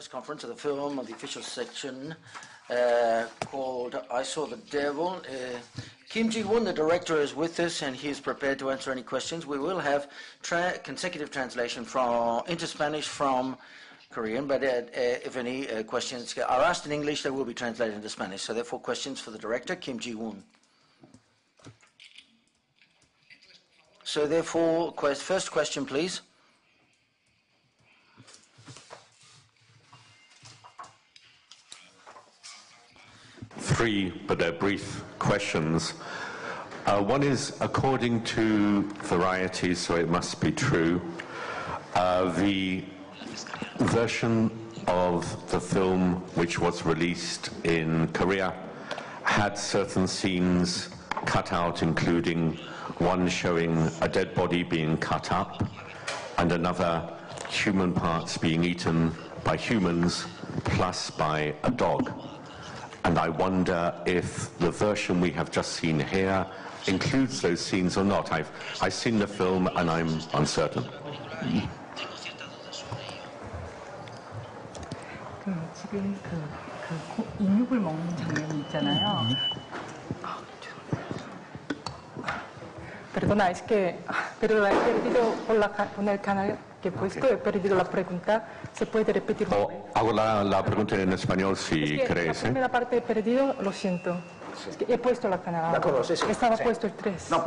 press conference of the film of the official section called I Saw the Devil. Kim Ji-woon, the director, is with us and he is prepared to answer any questions. We will have consecutive translation into Spanish from Korean, but if any questions are asked in English, they will be translated into Spanish. So therefore, questions for the director, Kim Ji-woon. So therefore, first question, please. Three, but they're brief questions. One is, according to Variety, so it must be true, the version of the film which was released in Korea had certain scenes cut out, including one showing a dead body being cut up and another human parts being eaten by humans plus by a dog. And I wonder if the version we have just seen here includes those scenes or not. I've seen the film and I'm uncertain. 지금 인육을 먹는 장면이 있잖아요. Perdona, es que he perdido por el canal que he puesto, he perdido la pregunta. ¿Se puede repetir? Hago la pregunta en español si queréis. La primera parte he perdido, lo siento. Es que he puesto la canal. De acuerdo, sí, sí. Estaba puesto el 3. No,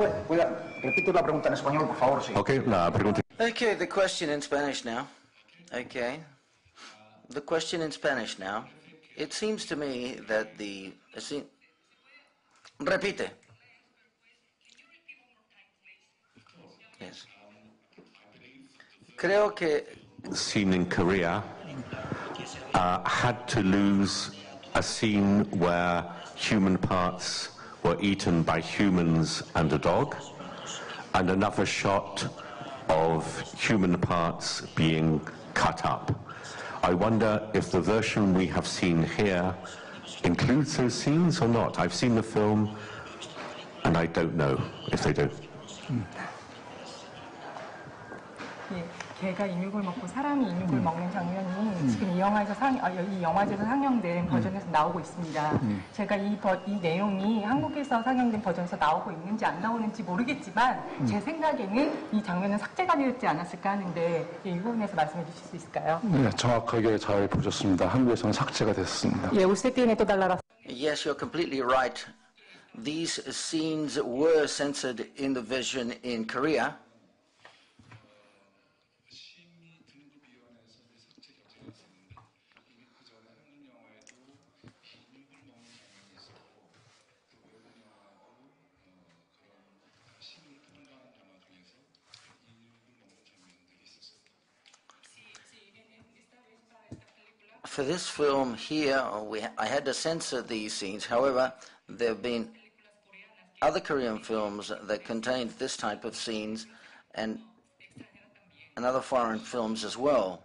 repito la pregunta en español, por favor, sí. Okay, la pregunta. Okay, the question in Spanish now. Okay. The question in Spanish now. It seems to me that Repite. Yes. Creo que Scene in Korea had to lose a scene where human parts were eaten by humans and a dog, and another shot of human parts being cut up. I wonder if the version we have seen here includes those scenes or not. I've seen the film and I don't know if they do. 개가 인육을 먹고 사람이 인육을 먹는 장면이 지금 이 영화제에서 상영된 버전에서 나오고 있습니다. 제가 이 내용이 한국에서 상영된 버전에서 나오고 있는지 안 나오는지 모르겠지만 제 생각에는 이 장면은 삭제가 되었지 않았을까 하는데 이 부분에서 말씀해 주실 수 있을까요? 네, 정확하게 잘 보셨습니다. 한국에서는 삭제가 됐습니다. usted tiene toda la razón. Yes, you're completely right. These scenes were censored in the version in Korea. For this film here, I had to censor these scenes. However, there have been other Korean films that contained this type of scenes and other foreign films as well.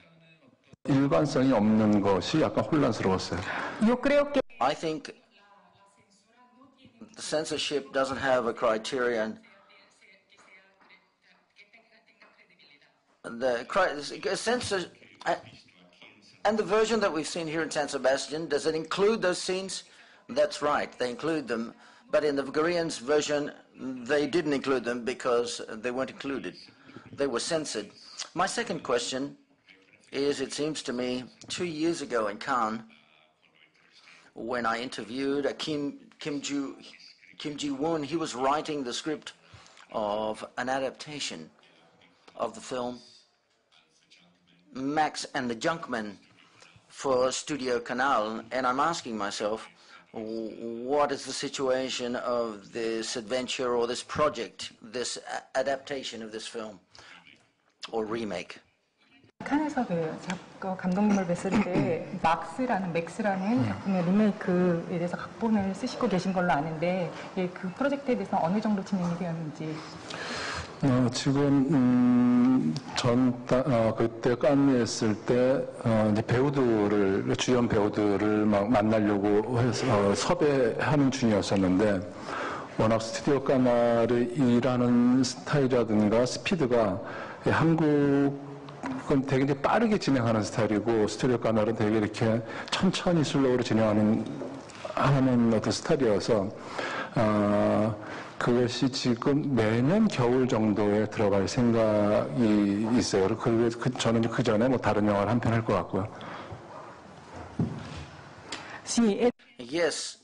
일관성이 없는 것이 약간 혼란스러웠어요. I think the censorship doesn't have a criterion. And the version that we've seen here in San Sebastian, does it include those scenes? That's right, they include them. But in the Koreans version, they didn't include them because they weren't included. They were censored. My second question is, it seems to me, 2 years ago in Cannes, when I interviewed Kim Ji-woon, he was writing the script of an adaptation of the film Max and the Junkman for Studio Canal, and I'm asking myself, what is the situation of this adventure or this project, this adaptation of this film or remake? 칸에서 감독님을 뵀을 때 맥스라는 작품의 리메이크에 대해서 각본을 쓰시고 계신 걸로 아는데 그 프로젝트에 대해서 어느 정도 진행이 되었는지. 지금 그때 칸에 있을 때 이제 주연 배우들을 막 만나려고 해서 섭외하는 중이었었는데 워낙 스튜디오 까나를 일하는 스타일이라든가 스피드가 한국 그건 되게 이제 빠르게 진행하는 스타일이고 스튜디오 까나르는 되게 이렇게 천천히 슬로우로 진행하는 어떤 스타일이어서 그것이 지금 내년 겨울 정도에 들어갈 생각이 있어요. 저는 그 전에 뭐 다른 영화를 한 편 할 것 같고요. Yes.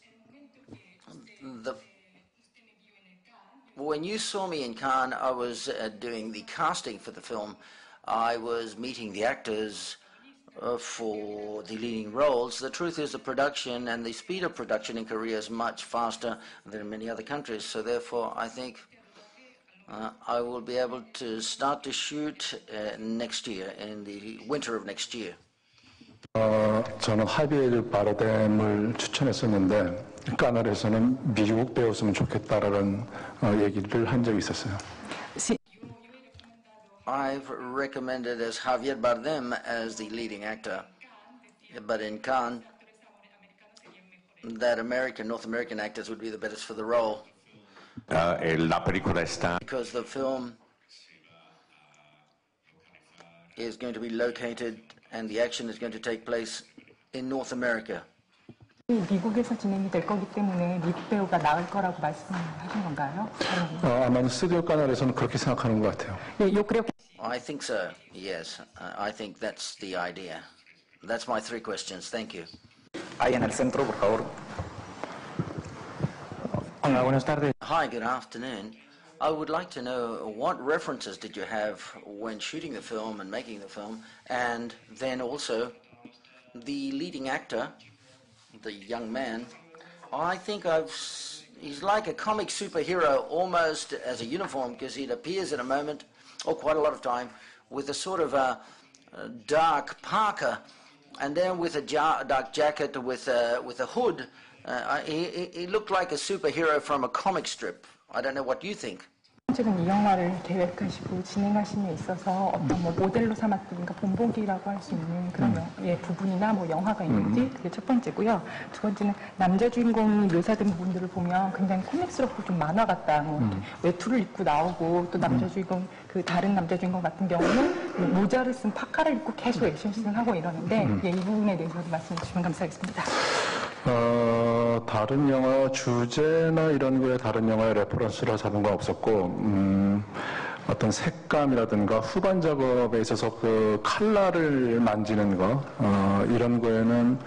When you saw me in Cannes, I was doing the casting for the film. I was meeting the actors for the leading roles. The truth is the production and the speed of production in Korea is much faster than in many other countries. So therefore, I think I will be able to start to shoot next year, in the winter of next year. 저는 하비에르 바르뎀을 추천했었는데 까나르에서는 미국 배우였으면 좋겠다라는 얘기를 한 적이 있었어요. I've recommended as Javier Bardem as the leading actor, but in Cannes, that North American actors would be the best for the role. La película está. Because the film is going to be located and the action is going to take place in North America. 미국에서 진행이 될 거기 때문에 미국 배우가 나을 거라고 말씀하신 건가요? 아마 스튜디오 까나르에서는 그렇게 생각하는 것 같아요. I think so, yes. I think that's the idea. That's my 3 questions. Thank you. Ahí en el centro, por favor. Hola, buenas tardes. Hi, good afternoon. I would like to know what references did you have when shooting the film and making the film, and then also the leading actor, the young man. I think he's like a comic superhero almost as a uniform, because it appears in a moment, or quite a lot of time, with a sort of a dark parka, and then with a dark jacket with a hood. He looked like a superhero from a comic strip. I don't know what you think. 지금 이 영화를 계획하시고 진행하심에 있어서 어떤 뭐 모델로 삼았던, 그러니까 본보기라고 할 수 있는 그런 부분이나 뭐 영화가 있는지, 그게 첫 번째고요. 두 번째는 남자 주인공이 묘사된 부분들을 보면 굉장히 코믹스럽고 좀 만화 같다. 뭐 외투를 입고 나오고, 또 남자 주인공, 그 다른 남자 주인공 같은 경우는 모자를 쓴 파카를 입고 계속 액션씬을 하고 이러는데, 이 부분에 대해서도 말씀해 주시면 감사하겠습니다. 다른 영화 주제나 이런 거에 다른 영화의 레퍼런스를 잡은 건 없었고, 어떤 색감이라든가 후반 작업에 있어서 그 칼라를 만지는 거, 이런 거에는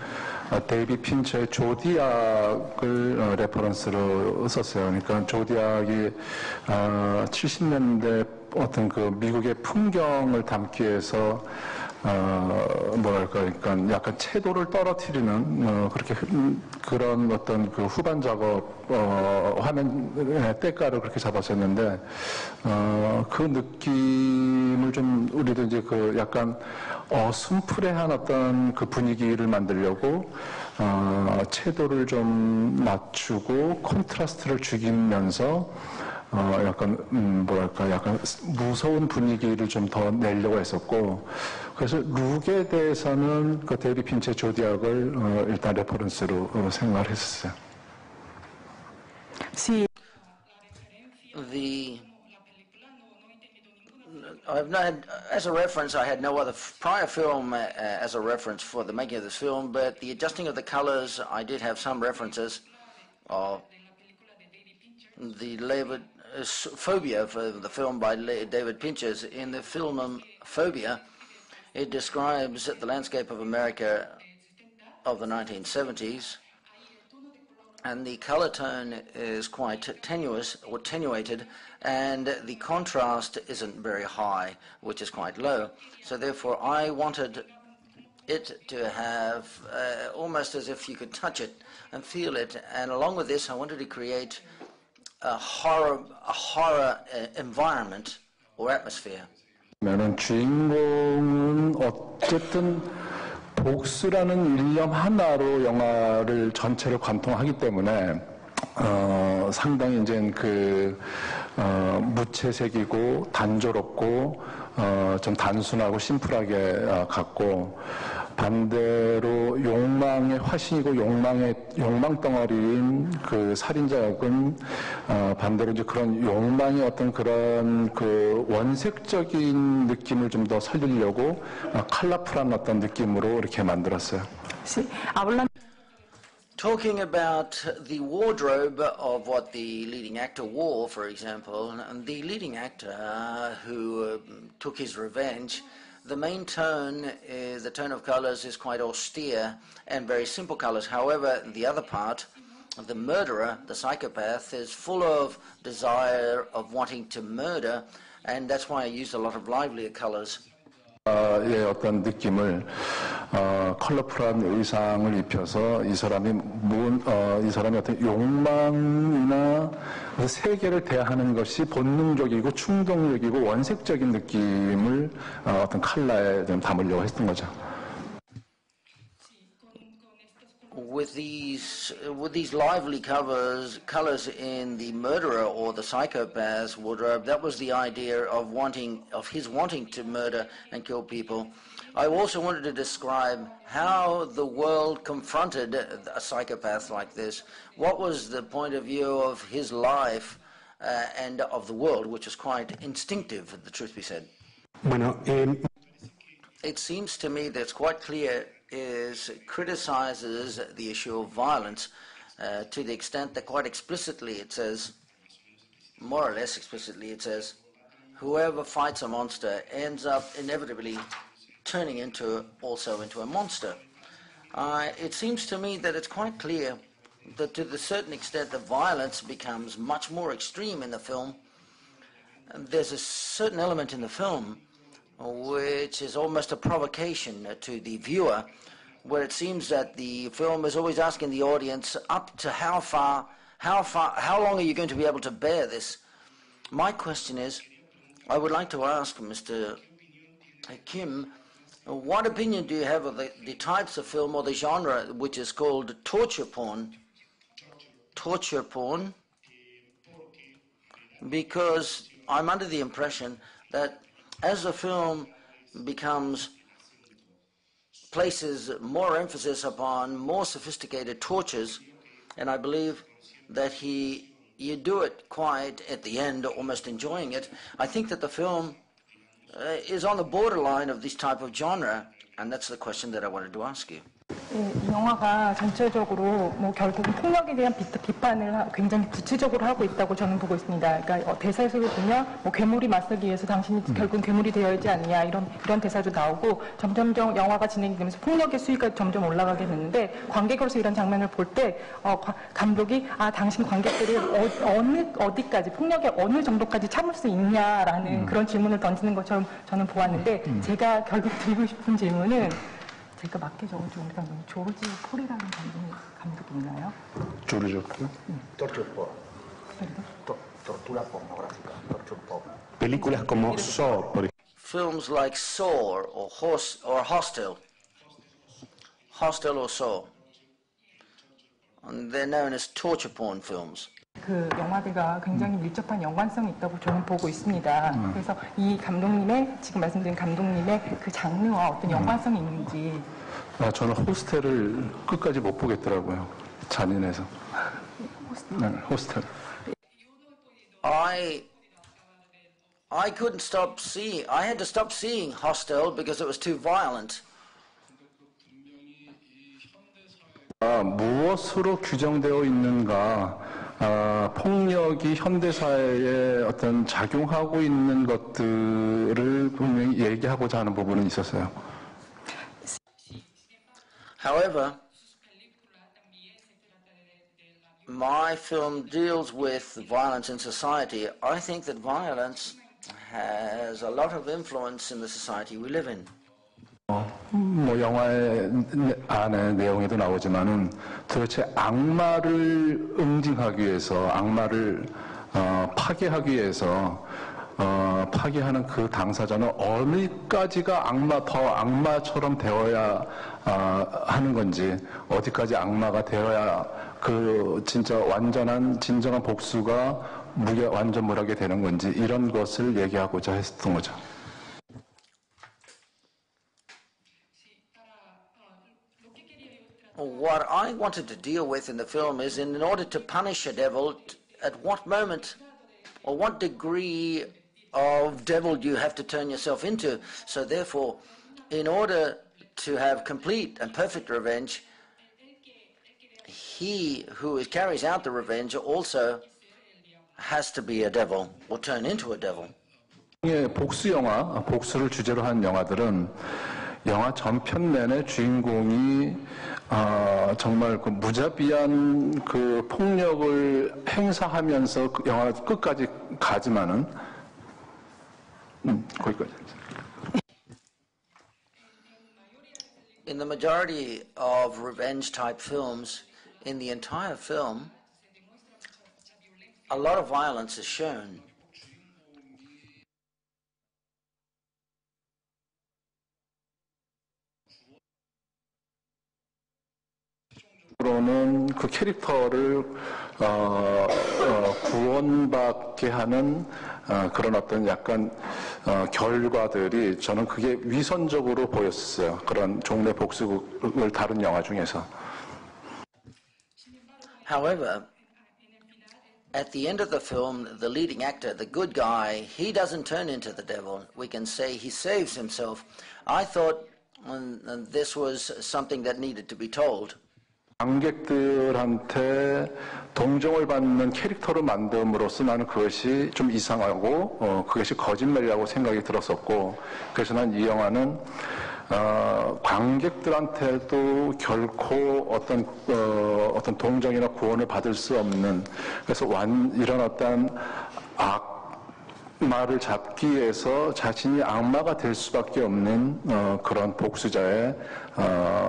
데이비 핀처의 조디악을 레퍼런스로 썼어요. 그러니까 조디악이 70년대 어떤 그 미국의 풍경을 담기 위해서 뭐랄까, 그러니까 약간 채도를 떨어뜨리는 그렇게 그런 어떤 그 후반 작업 화면 때깔을 그렇게 잡았었는데, 그 느낌을 좀 우리도 이제 그 약간 어슴푸레한 어떤 그 분위기를 만들려고 채도를 좀 낮추고 컨트라스트를 죽이면서 약간 뭐랄까, 약간 무서운 분위기를 좀 더 내려고 했었고, 그래서 룩에 대해서는 그 데이비 핀처의 조디악을 일단 레퍼런스로 생각을 했었어요. As a reference, I had no other prior film as a reference for the making of this film, but the adjusting of the colors, I did have some references of the Phobia, for the film by David Pincher. In the film Phobia, it describes the landscape of America of the 1970s, and the color tone is quite tenuous or attenuated, and the contrast isn't very high, which is quite low. So therefore I wanted it to have almost as if you could touch it and feel it, and along with this I wanted to create a horror environment or atmosphere. 주인공은 어쨌든 복수라는 일념 하나로 영화를 전체를 관통하기 때문에 상당히 이제 그 무채색이고 단조롭고 좀 단순하고 심플하게 갔고, 반대로 욕망의 화신이고 욕망 덩어리인 그 살인자역은 반대로 이제 그런 욕망의 어떤 그런 그 원색적인 느낌을 좀 더 살리려고 컬러풀한 어떤 느낌으로 이렇게 만들었어요. Talking about the wardrobe of what the leading actor wore, for example, and the leading actor who took his revenge, the main tone, the tone of colors is quite austere and very simple colors. However, the other part, the murderer, the psychopath, is full of desire of wanting to murder, and that's why I used a lot of livelier colors. 의 어떤 느낌을 컬러풀한 의상을 입혀서 이 사람이 어떤 욕망이나 세계를 대하는 것이 본능적이고 충동적이고 원색적인 느낌을 어떤 컬러에 좀 담으려고 했던 거죠. With these lively colors in the murderer or the psychopath's wardrobe, that was the idea of his wanting to murder and kill people. I also wanted to describe how the world confronted a psychopath like this. What was the point of view of his life and of the world, which was quite instinctive, the truth be said. It seems to me that it's quite clear criticizes the issue of violence to the extent that quite explicitly it says, more or less explicitly it says, whoever fights a monster ends up inevitably turning also into a monster. It seems to me that it's quite clear that to a certain extent the violence becomes much more extreme in the film. There's a certain element in the film which is almost a provocation to the viewer, where it seems that the film is always asking the audience up to how long are you going to be able to bear this? My question is, I would like to ask Mr. Kim, what opinion do you have of the types of film or the genre which is called torture porn? Torture porn? Because I'm under the impression that as the film places more emphasis upon more sophisticated tortures, and I believe that you do it quite at the end, almost enjoying it. I think that the film is on the borderline of this type of genre, and that's the question that I wanted to ask you. 이 영화가 전체적으로 결국은 폭력에 대한 비판을 굉장히 구체적으로 하고 있다고 저는 보고 있습니다. 그러니까 대사에서도 보면 괴물이 맞서기 위해서 당신이 결국은 괴물이 되어야 하지 않느냐 이런 대사도 나오고 점점점 영화가 진행이 되면서 폭력의 수위가 점점 올라가게 되는데 관객으로서 이런 장면을 볼 때 감독이 당신 관객들이 어디까지 폭력의 어느 정도까지 참을 수 있냐라는 그런 질문을 던지는 것처럼 저는 보았는데 제가 결국 드리고 싶은 질문은 제가 맞게 적어준 우리 감독님 조르지 폴이라는 감독이 있나요? 조르지 폴? Torture porn. Tortura pornográfica. Torture porn. Películas como Saw, por ejemplo. Films like Saw or Hostel or Saw, and they're known as torture porn films. 그 영화들과 굉장히 밀접한 연관성이 있다고 저는 보고 있습니다. 그래서 이 감독님의 지금 말씀드린 감독님의 그 장르와 어떤 연관성이 있는지. 저는 호스텔을 끝까지 못 보겠더라고요. 잔인해서. 호스텔. I couldn't stop seeing. I had to stop seeing Hostel because it was too violent. 무엇으로 규정되어 있는가? 폭력이 현대사회에 어떤 작용하고 있는 것들을 분명히 얘기하고자 하는 부분은 있었어요. However, my film deals with violence in society. I think that violence has a lot of influence in the society we live in. 영화의 안에 내용에도 나오지만은 도대체 악마를 응징하기 위해서, 악마를 파괴하기 위해서 파괴하는 그 당사자는 어디까지가 더 악마처럼 되어야 하는 건지, 어디까지 악마가 되어야 그 진짜 완전한 진정한 복수가 완전무하게 되는 건지, 이런 것을 얘기하고자 했던 거죠. what I wanted to deal with in the film is, in order to punish a devil, at what moment or what degree of devil do you have to turn yourself into? So therefore, in order to have complete and perfect revenge, he who carries out the revenge also has to be a devil or turn into a devil. 복수 영화, 복수를 주제로 한 영화들은 영화 전편 내내 주인공이 정말 그 무자비한 그 폭력을 행사하면서 그 영화 끝까지 가지만은 거기까지. In the majority of revenge-type films, in the entire film, a lot of violence is shown. 로는 그 캐릭터를 구원받게 하는 그런 어떤 약간 결과들이 저는 그게 위선적으로 보였어요. 그런 종래 복수극을 다룬 영화 중에서. However, at the end of the film, the leading actor, the good guy, he doesn't turn into the devil. We can say he saves himself. I thought this was something that needed to be told. 관객들한테 동정을 받는 캐릭터로 만듦으로써 나는 그것이 좀 이상하고 그것이 거짓말이라고 생각이 들었었고, 그래서 난 이 영화는 관객들한테도 결코 어떤 동정이나 구원을 받을 수 없는, 그래서 이런 어떤 악마를 잡기 위해서 자신이 악마가 될 수밖에 없는 그런 복수자의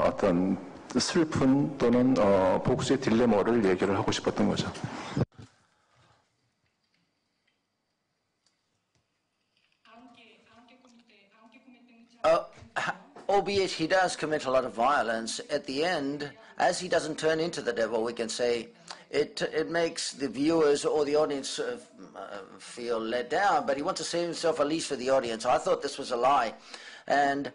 어떤 슬픈 또는 복수의 딜레마를 얘기를 하고 싶었던 거죠. Albeit he does commit a lot of violence, at the end, as he doesn't turn into the devil, we can say it makes the viewers or the audience feel let down, but he wants to save himself at least for the audience. I thought this was a lie. And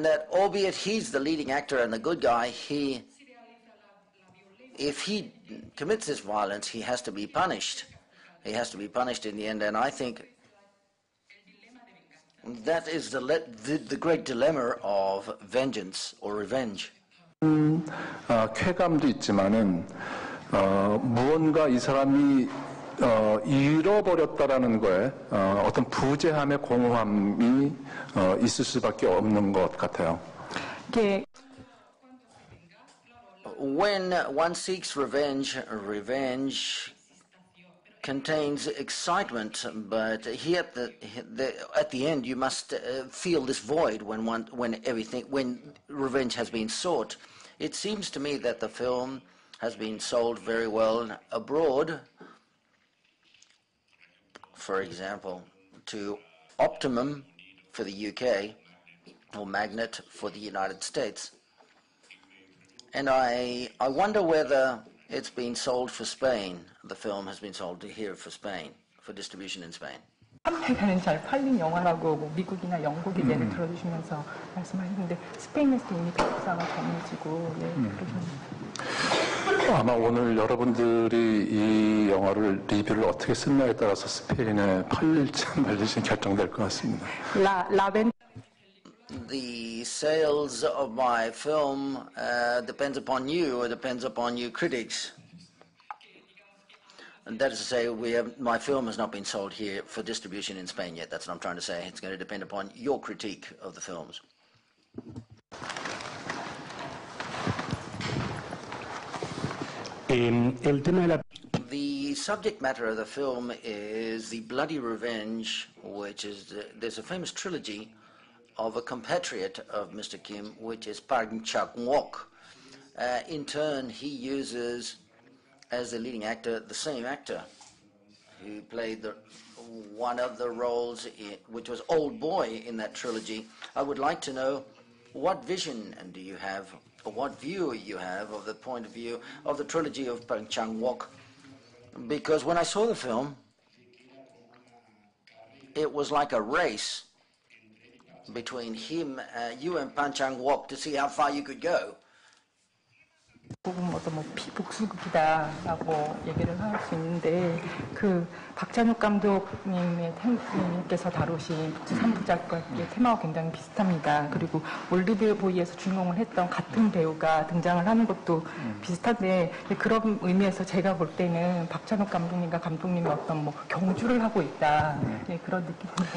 that albeit he's the leading actor and the good guy, if he commits this violence, he has to be punished. He has to be punished in the end, and I think that is the great dilemma of vengeance or revenge. 쾌감도 있지만은 무언가 이 사람이 잃어버렸다라는 거에 어떤 부재함의 공허함이 있을 수밖에 없는 것 같아요. When one seeks revenge, revenge contains excitement, but here at the end you must feel this void when revenge has been sought. It seems to me that the film has been sold very well abroad. For example, to Optimum for the UK or Magnet for the United States. And I wonder whether it's been sold for Spain. The film has been sold here for Spain, for distribution in Spain. 한편에는 잘 팔린 영화라고 미국이나 영국이 예를 들어주시면서 말씀하셨는데 스페인에서 이미 독자가 정해지고 그러셨나요? 아마 오늘 여러분들이 이 영화를 리뷰를 어떻게 쓰느냐에 따라서 스페인에 팔릴지 말릴지 결정될 것 같습니다. The sales of my film depends upon you, or depends upon you critics. And that is to say, my film has not been sold here for distribution in Spain yet. That's what I'm trying to say. It's going to depend upon your critique of the films. The subject matter of the film is the bloody revenge, which is there's a famous trilogy of a compatriot of Mr. Kim, which is Park Chan-wook. In turn, he uses as the leading actor the same actor who played one of the roles, which was Old Boy in that trilogy. I would like to know what vision do you have, or what view you have of the point of view of the trilogy of Park Chan-wook. Because when I saw the film, it was like a race between you and Park Chan-wook to see how far you could go. 조금 어떤 뭐 비복수극이다라고 얘기를 할 수 있는데 그 박찬욱 감독님께서 다루신 북지 3부작의 테마와 굉장히 비슷합니다. 그리고 올드보이에서 주인공을 했던 같은 배우가 등장을 하는 것도 비슷한데 그런 의미에서 제가 볼 때는 박찬욱 감독님과 감독님이 어떤 뭐 경주를 하고 있다 그런 느낌을 보고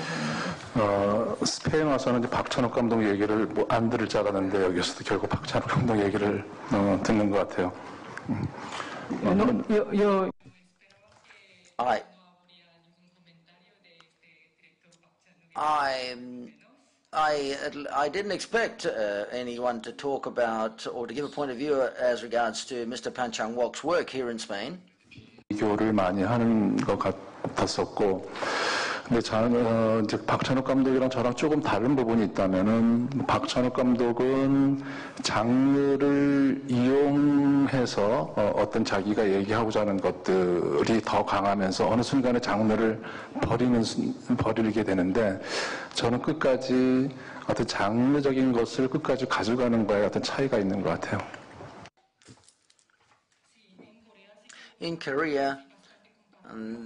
있는데. 스페인 와서는 이제 박찬욱 감독 얘기를 뭐 안 들을 줄 알았는데 여기서도 결국 박찬욱 감독 얘기를 듣는 것 같아요. I didn't expect anyone to talk about or to give a point of view as regards to Mr. Pan Chang-wook's work here in Spain. 비교를 많이 하는 것 같았었고, 근데 이제 박찬욱 감독이랑 저랑 조금 다른 부분이 있다면은 박찬욱 감독은 장르를 이용해서 어떤 자기가 얘기하고자 하는 것들이 더 강하면서 어느 순간에 장르를 버리게 되는데 저는 끝까지 어떤 장르적인 것을 끝까지 가져가는 거에 어떤 차이가 있는 것 같아요. In Korea,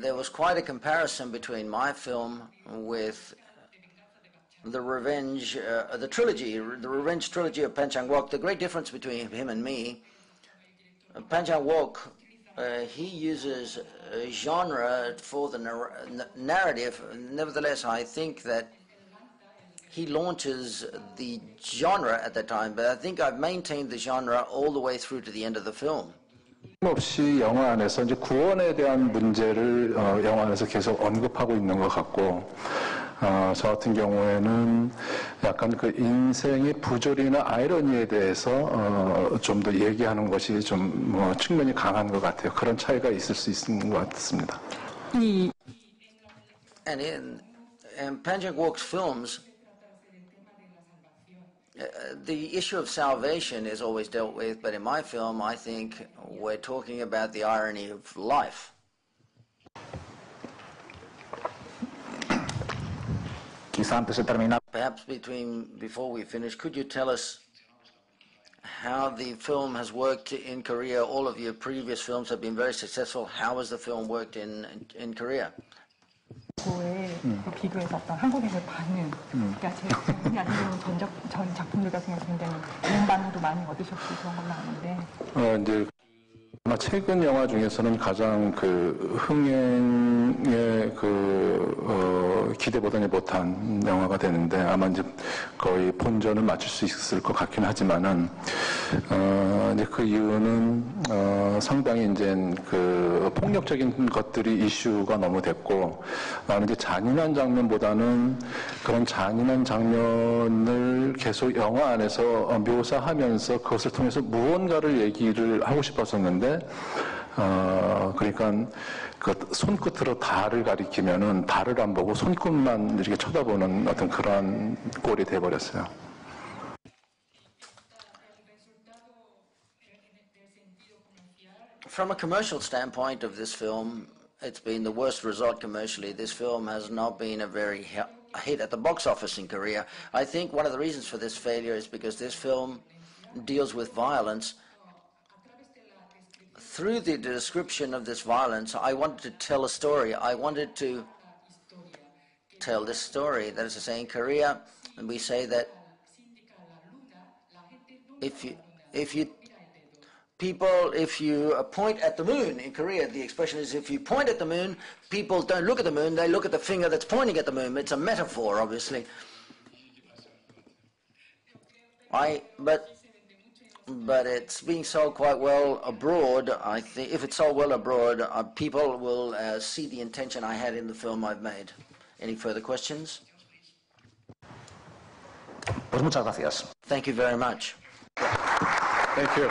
there was quite a comparison between my film with the revenge trilogy of Pan Chang-wook. The great difference between him and me, Pan Chang-wook, he uses genre for the narrative. Nevertheless, I think that he launches the genre at that time, but I think I've maintained the genre all the way through to the end of the film. 없이 영화 안에서 이제 구원에 대한 문제를 영화 안에서 계속 언급하고 있는 것 같고, 저 같은 경우에는 약간 그 인생의 부조리나 아이러니에 대해서 좀 더 얘기하는 것이 좀 측면이 강한 것 같아요. 그런 차이가 있을 수 있는 것 같습니다. And in Pan Chang-wook's films, the issue of salvation is always dealt with, but in my film, I think we're talking about the irony of life. Perhaps before we finish, could you tell us how the film has worked in Korea? All of your previous films have been very successful. How has the film worked in Korea? 그거에 비교해서 어떤 한국인의 반응, 그러니까 제 작품이 아니면 전 작품들 같은 경우 굉장히 좋은 반응도 많이 얻으셨고 그런 걸로 아는데. 이제 아마 최근 영화 중에서는 가장 그 흥행에 기대보다는 못한 영화가 되는데 아마 이제 거의 본전을 맞출 수 있을 것 같긴 하지만은 이제 그 이유는 상당히 이제 그 폭력적인 것들이 이슈가 너무 됐고 나는 이제 잔인한 장면보다는 그런 잔인한 장면을 계속 영화 안에서 묘사하면서 그것을 통해서 무언가를 얘기를 하고 싶었었는데 그러니까 그 손끝으로 달을 가리키면은 달을 안 보고 손끝만 이렇게 쳐다보는 어떤 그러한 꼴이 돼버렸어요. From a commercial standpoint of this film, it's been the worst result commercially. This film has not been a very hit at the box office in Korea. I think one of the reasons for this failure is because this film deals with violence. Through the description of this violence, I wanted to tell a story. I wanted to tell this story. That is to say, in Korea, we say that if you point at the moon, in Korea, the expression is if you point at the moon, people don't look at the moon, they look at the finger that's pointing at the moon. It's a metaphor, obviously. But it's being sold quite well abroad. I think if it's sold well abroad, people will see the intention I had in the film I've made. Any further questions? Pues muchas gracias. Thank you very much. Thank you.